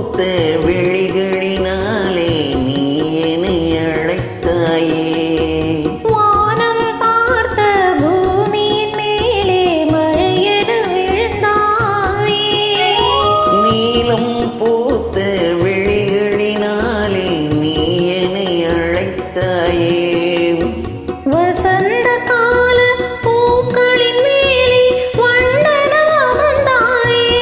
பூத்த விழிகளினாலே நீ என்னை அழைத்தாயே. வானம் பார்த்த பூமியின் மேலே மழையென விழுந்தாயே. நீலம் பூத்த விழிகளினாலே நீ என்னை அழைத்தாயே. வசந்த கால பூக்களின் மேலே வண்டன அமர்ந்தாயே.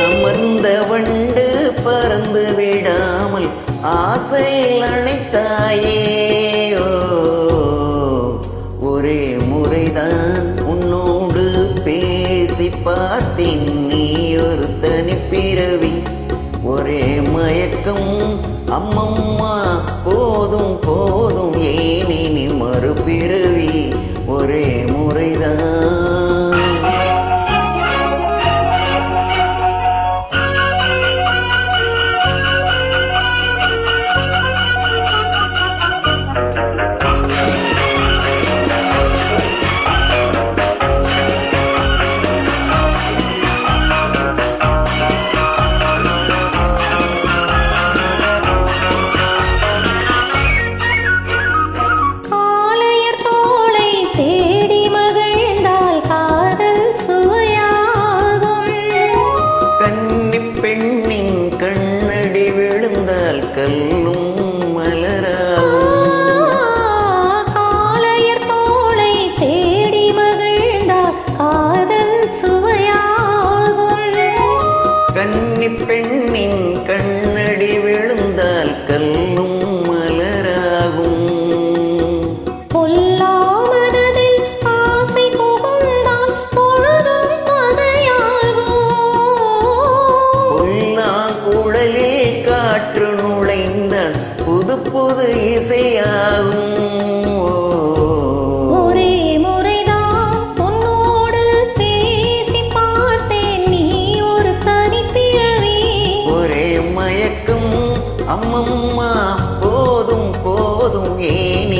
அமர்ந்த வண்டு பறந்து விடாமல் ஆசையில் அணைத்தாயே. ஒரே முறைதான் உன்னோடு பேசி பார்த்தேன், நீ ஒரு தனிப்பிறவி. ஒரே மயக்கம் அம்மம்மா, போதும் போதும் ஏனே நீ மறுபிறவி. ஒரே முறைதான். காளையர் தோளை தேடி மகிழ்ந்தால் காதல் சுவையாகும். கன்னிப் பெண்ணின் கண்ணடி விழுந்தால் கல்லும் மலராகும். காளையர் தோளை தேடி மகிழ்ந்தால் காதல் சுவையாகும். கன்னிப் பெண்ணின் கண்ணடி விழுந்தால் கல்லும் மலராகும். பொல்லாமனதில் ஆசை புகுந்தால் பொழுதும் கதையாகும். புல்லாங்குழலில் காற்று நுழைந்தால் புது புது இசையாகும். ஒரே முறைதான் உன்னோடு பேசி பார்த்தேன், நீ ஒரு தனிப்பிறவி. ஒரே மயக்கம் அம்மம்மா, போதும் போதும் ஏன்